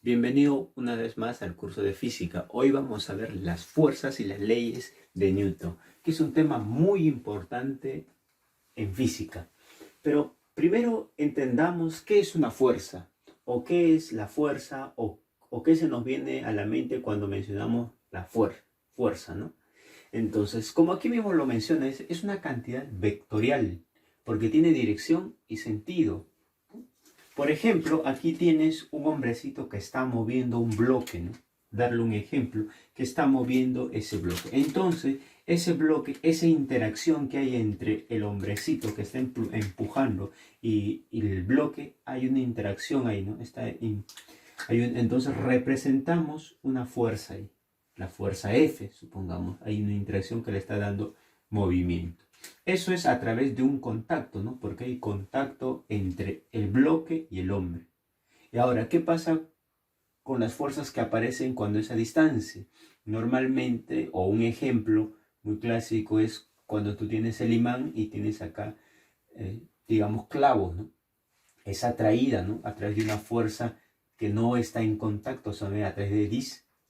Bienvenido una vez más al curso de física. Hoy vamos a ver las fuerzas y las leyes de Newton, que es un tema muy importante en física. Pero primero entendamos qué es una fuerza, o qué es la fuerza, o qué se nos viene a la mente cuando mencionamos la fuerza, ¿no? Entonces, como aquí mismo lo menciona, es una cantidad vectorial, porque tiene dirección y sentido. Por ejemplo, aquí tienes un hombrecito que está moviendo un bloque, ¿no? Darle un ejemplo, que está moviendo ese bloque. Entonces, ese bloque, esa interacción que hay entre el hombrecito que está empujando y el bloque, hay una interacción ahí, ¿no? Entonces, representamos una fuerza ahí. La fuerza F, supongamos. Hay una interacción que le está dando movimiento. Eso es a través de un contacto, ¿no? Porque hay contacto entre el bloque y el hombre. Y ahora, ¿qué pasa con las fuerzas que aparecen cuando es a distancia? Normalmente, o un ejemplo muy clásico es cuando tú tienes el imán y tienes acá, digamos, clavos, ¿no? Es atraída, ¿no? A través de una fuerza que no está en contacto, sino a través de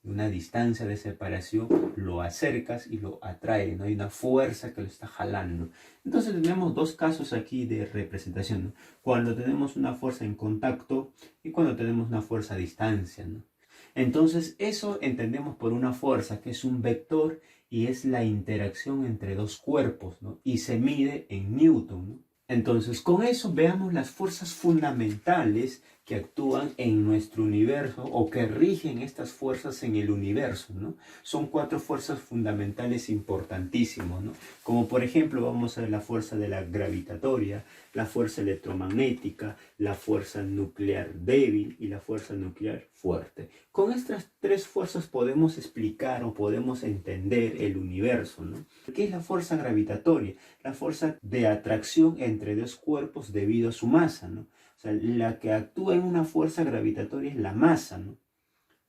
una distancia de separación, lo acercas y lo atrae, ¿no? Hay una fuerza que lo está jalando. Entonces tenemos dos casos aquí de representación, ¿no? Cuando tenemos una fuerza en contacto y cuando tenemos una fuerza a distancia, ¿no? Entonces eso entendemos por una fuerza que es un vector y es la interacción entre dos cuerpos, ¿no? Y se mide en Newton, ¿no? Entonces, con eso veamos las fuerzas fundamentales que actúan en nuestro universo o que rigen estas fuerzas en el universo, ¿no? Son cuatro fuerzas fundamentales importantísimas, ¿no? Como por ejemplo vamos a ver la fuerza de la gravitatoria, la fuerza electromagnética, la fuerza nuclear débil y la fuerza nuclear fuerte. Con estas tres fuerzas podemos explicar o podemos entender el universo, ¿no? ¿Qué es la fuerza gravitatoria? La fuerza de atracción entre dos cuerpos debido a su masa, ¿no? O sea, la que actúa en una fuerza gravitatoria es la masa, ¿no?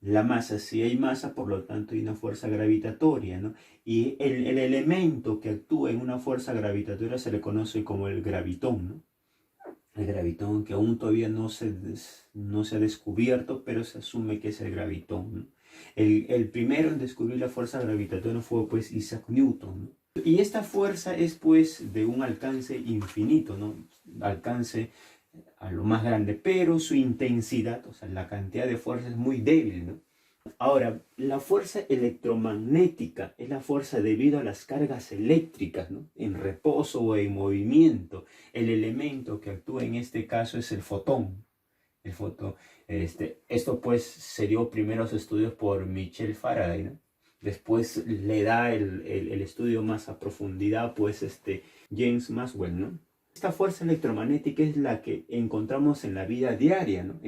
La masa, si hay masa, por lo tanto hay una fuerza gravitatoria, ¿no? Y el elemento que actúa en una fuerza gravitatoria se le conoce como el gravitón, ¿no? El gravitón que aún todavía no se ha descubierto, pero se asume que es el gravitón, ¿no? El primero en descubrir la fuerza gravitatoria fue pues Isaac Newton, ¿no? Y esta fuerza es pues de un alcance infinito, ¿no? Alcance a lo más grande, pero su intensidad, o sea, la cantidad de fuerza es muy débil, ¿no? Ahora, la fuerza electromagnética es la fuerza debido a las cargas eléctricas, ¿no? En reposo o en movimiento. El elemento que actúa en este caso es el fotón. El fotón, esto pues se dio primeros estudios por Michel Faraday, ¿no? Después le da el estudio más a profundidad pues James Maxwell, ¿no? Esta fuerza electromagnética es la que encontramos en la vida diaria, ¿no?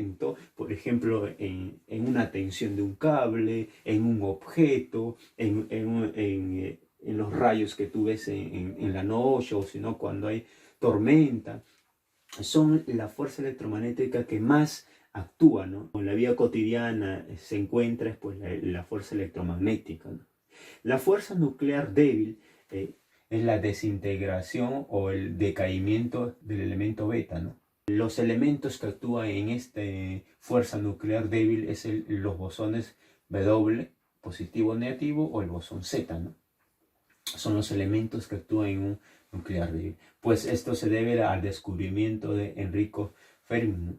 Por ejemplo, en una tensión de un cable, en un objeto, en los rayos que tú ves en la noche, o si no, cuando hay tormenta. Son la fuerza electromagnética que más actúa, ¿no? En la vida cotidiana se encuentra pues, la fuerza electromagnética, ¿no? La fuerza nuclear débil es la desintegración o el decaimiento del elemento beta, ¿no? Los elementos que actúan en esta fuerza nuclear débil es los bosones W, positivo o negativo, o el bosón Z, ¿no? Son los elementos que actúan en un nuclear débil. Pues esto se debe al descubrimiento de Enrico Fermi, ¿no?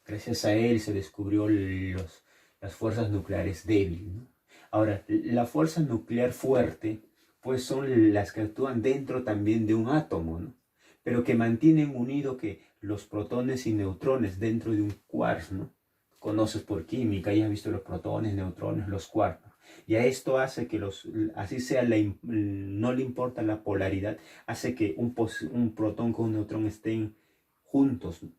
Gracias a él se descubrió las fuerzas nucleares débiles, ¿no? Ahora, la fuerza nuclear fuerte, pues son las que actúan dentro también de un átomo, ¿no? Pero que mantienen unido que los protones y neutrones dentro de un quark, ¿no? Conoces por química, ya has visto los protones, neutrones, los quarks. Y a esto hace que así sea, no le importa la polaridad, hace que un protón con un neutrón estén juntos, ¿no?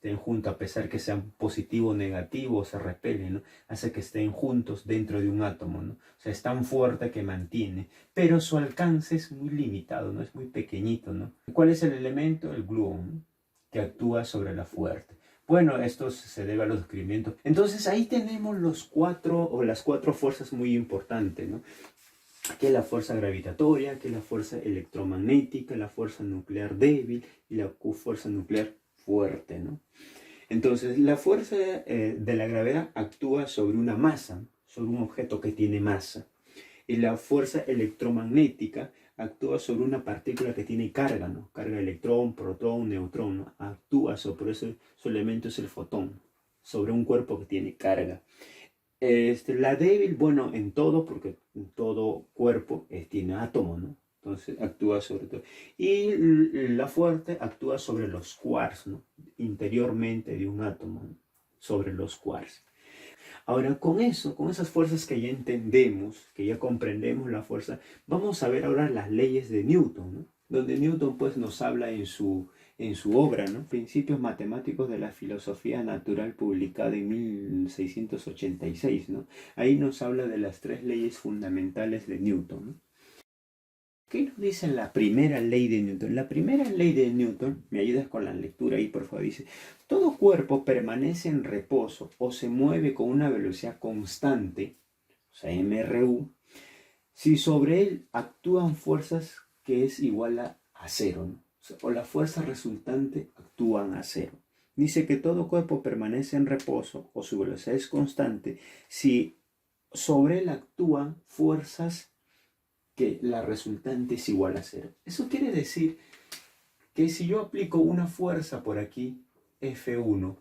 Estén juntos, a pesar que sean positivo o negativo, se repelen, ¿no? Hace que estén juntos dentro de un átomo, ¿no? O sea, es tan fuerte que mantiene, pero su alcance es muy limitado, ¿no? Es muy pequeñito, ¿no? ¿Cuál es el elemento? El gluón, ¿no? Que actúa sobre la fuerte. Bueno, esto se debe a los descubrimientos. Entonces ahí tenemos las cuatro fuerzas muy importantes, ¿no? Que es la fuerza gravitatoria, que es la fuerza electromagnética, la fuerza nuclear débil y la fuerza nuclear fuerte, ¿no? Entonces, la fuerza de la gravedad actúa sobre una masa, sobre un objeto que tiene masa. Y la fuerza electromagnética actúa sobre una partícula que tiene carga, ¿no? Carga de electrón, protón, neutrón, ¿no? Actúa sobre ese, su elemento es el fotón, sobre un cuerpo que tiene carga. La débil, bueno, en todo, porque en todo cuerpo tiene átomos, ¿no? Entonces actúa sobre todo. Y la fuerte actúa sobre los quarks, ¿no? Interiormente de un átomo, ¿no? Sobre los quarks. Ahora, con eso, con esas fuerzas que ya entendemos, que ya comprendemos la fuerza, vamos a ver ahora las leyes de Newton, ¿no? Donde Newton pues nos habla en su obra, ¿no? Principios matemáticos de la filosofía natural, publicada en 1686, ¿no? Ahí nos habla de las tres leyes fundamentales de Newton, ¿no? ¿Qué nos dice la primera ley de Newton? La primera ley de Newton, me ayudas con la lectura ahí por favor, dice, todo cuerpo permanece en reposo o se mueve con una velocidad constante, o sea, mru, si sobre él actúan fuerzas que es igual a cero, ¿no? O la fuerza resultante actúan a cero. Dice que todo cuerpo permanece en reposo o su velocidad es constante si sobre él actúan fuerzas que la resultante es igual a cero. Eso quiere decir que si yo aplico una fuerza por aquí, F1,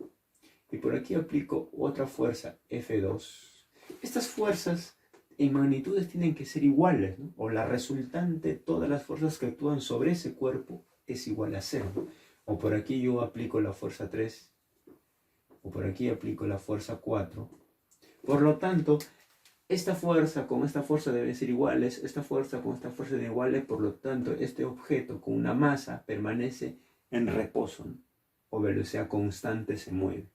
y por aquí aplico otra fuerza, F2, estas fuerzas en magnitudes tienen que ser iguales, ¿no? O la resultante, todas las fuerzas que actúan sobre ese cuerpo es igual a cero. O por aquí yo aplico la fuerza 3, o por aquí aplico la fuerza 4. Por lo tanto, esta fuerza con esta fuerza deben ser iguales, esta fuerza con esta fuerza deben iguales, por lo tanto, este objeto con una masa permanece en reposo, ¿no? O velocidad constante se mueve.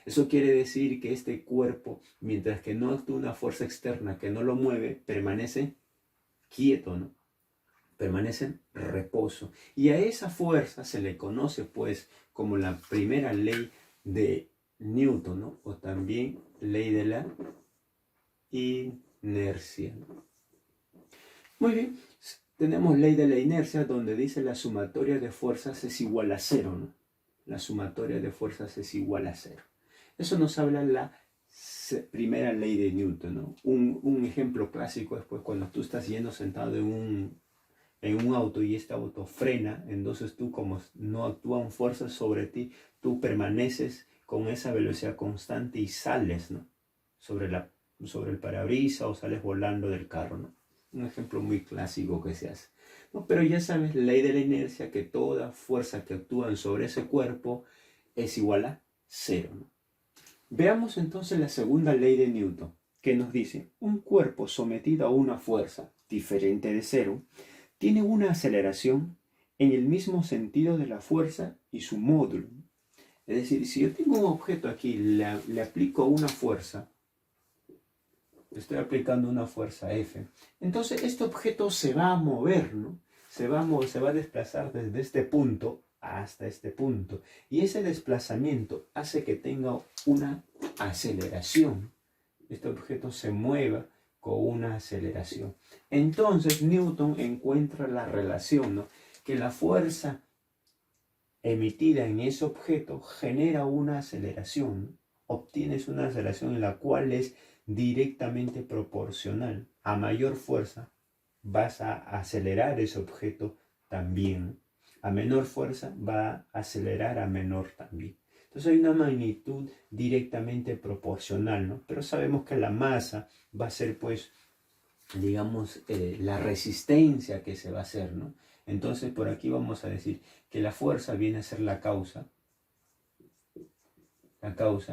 Eso quiere decir que este cuerpo, mientras que no actúa una fuerza externa que no lo mueve, permanece quieto, ¿no? Permanece en reposo. Y a esa fuerza se le conoce pues como la primera ley de Newton, ¿no? O también ley de la inercia. Muy bien, tenemos ley de la inercia donde dice la sumatoria de fuerzas es igual a cero, ¿no? La sumatoria de fuerzas es igual a cero. Eso nos habla la primera ley de Newton, ¿no? Un ejemplo clásico es pues cuando tú estás yendo sentado en un auto y este auto frena, entonces tú como no actúan fuerzas sobre ti, tú permaneces con esa velocidad constante y sales, ¿no? sobre el parabrisas o sales volando del carro, ¿no? Un ejemplo muy clásico que se hace. ¿No? Pero ya sabes, ley de la inercia, que toda fuerza que actúan sobre ese cuerpo es igual a cero, ¿no? Veamos entonces la segunda ley de Newton, que nos dice, un cuerpo sometido a una fuerza diferente de cero tiene una aceleración en el mismo sentido de la fuerza y su módulo. Es decir, si yo tengo un objeto aquí, le aplico una fuerza, estoy aplicando una fuerza F, entonces este objeto se va a mover, ¿no? Se va a desplazar desde este punto hasta este punto. Y ese desplazamiento hace que tenga una aceleración. Este objeto se mueva con una aceleración. Entonces Newton encuentra la relación, ¿no? Que la fuerza emitida en ese objeto genera una aceleración, ¿no? Obtienes una aceleración en la cual es directamente proporcional. A mayor fuerza vas a acelerar ese objeto también. A menor fuerza va a acelerar a menor también. Entonces hay una magnitud directamente proporcional, ¿no? Pero sabemos que la masa va a ser, pues, digamos, la resistencia que se va a hacer, ¿no? Entonces por aquí vamos a decir que la fuerza viene a ser la causa.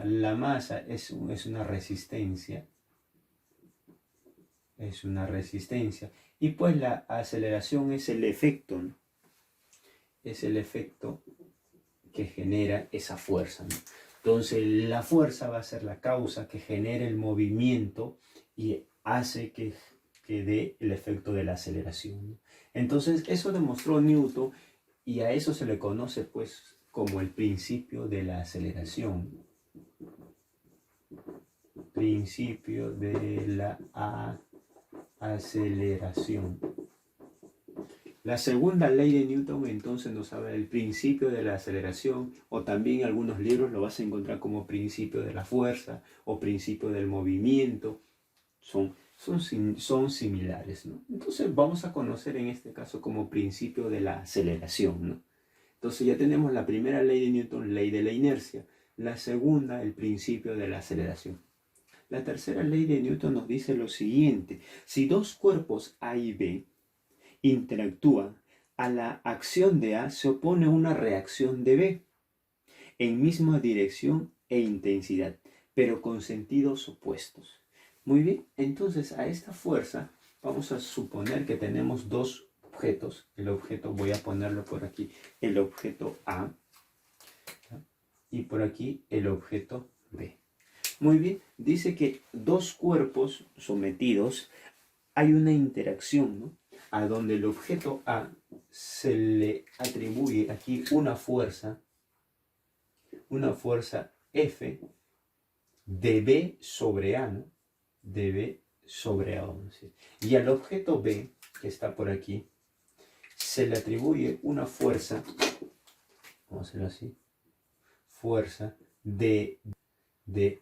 La masa es una resistencia. Es una resistencia. Y pues la aceleración es el efecto, ¿no? Es el efecto que genera esa fuerza, ¿no? Entonces la fuerza va a ser la causa que genera el movimiento y hace que dé el efecto de la aceleración, ¿no? Entonces eso demostró Newton y a eso se le conoce pues como el principio de la aceleración. Principio de la aceleración. La segunda ley de Newton entonces nos habla del principio de la aceleración, o también en algunos libros lo vas a encontrar como principio de la fuerza o principio del movimiento. Son similares, ¿no? Entonces vamos a conocer en este caso como principio de la aceleración, ¿no? Entonces ya tenemos la primera ley de Newton, ley de la inercia. La segunda, el principio de la aceleración. La tercera ley de Newton nos dice lo siguiente: si dos cuerpos A y B interactúan, a la acción de A se opone una reacción de B en misma dirección e intensidad, pero con sentidos opuestos. Muy bien, entonces a esta fuerza vamos a suponer que tenemos dos objetos. El objeto, voy a ponerlo por aquí, el objeto A, y por aquí el objeto B. Muy bien, dice que dos cuerpos sometidos, hay una interacción, ¿no? A donde el objeto A se le atribuye aquí una fuerza F de B sobre A, ¿no? De B sobre A, ¿sí? Y al objeto B, que está por aquí, se le atribuye una fuerza, vamos a hacerlo así, fuerza de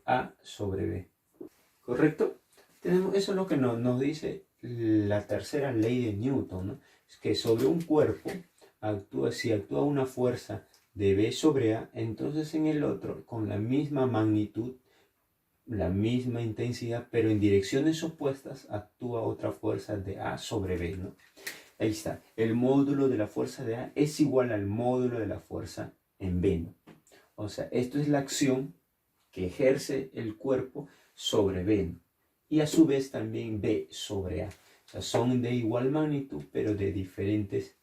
A sobre B. ¿Correcto? Eso es lo que nos dice la tercera ley de Newton, ¿no? Es que sobre un cuerpo, si actúa una fuerza de B sobre A, entonces en el otro, con la misma magnitud, la misma intensidad, pero en direcciones opuestas, actúa otra fuerza de A sobre B, ¿no? Ahí está. El módulo de la fuerza de A es igual al módulo de la fuerza en B, ¿no? O sea, esto es la acción que ejerce el cuerpo sobre B, ¿no? Y a su vez también B sobre A. O sea, son de igual magnitud, pero de diferentes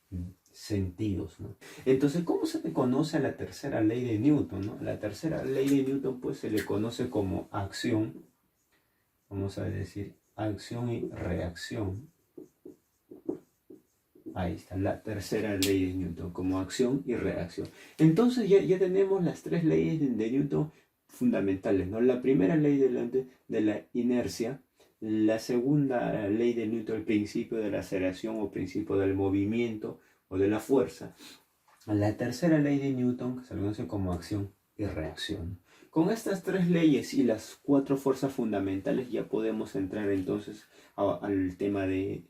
sentidos, ¿no? Entonces, ¿cómo se le conoce a la tercera ley de Newton, ¿no? La tercera ley de Newton, pues, se le conoce como acción, vamos a decir, acción y reacción. Ahí está, la tercera ley de Newton, como acción y reacción. Entonces ya tenemos las tres leyes de Newton fundamentales, ¿no? La primera ley de la inercia, la segunda ley de Newton, el principio de la aceleración o principio del movimiento o de la fuerza. La tercera ley de Newton, que se conoce como acción y reacción. Con estas tres leyes y las cuatro fuerzas fundamentales ya podemos entrar entonces al tema de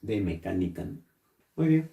mecánica, ¿no? Muy bien.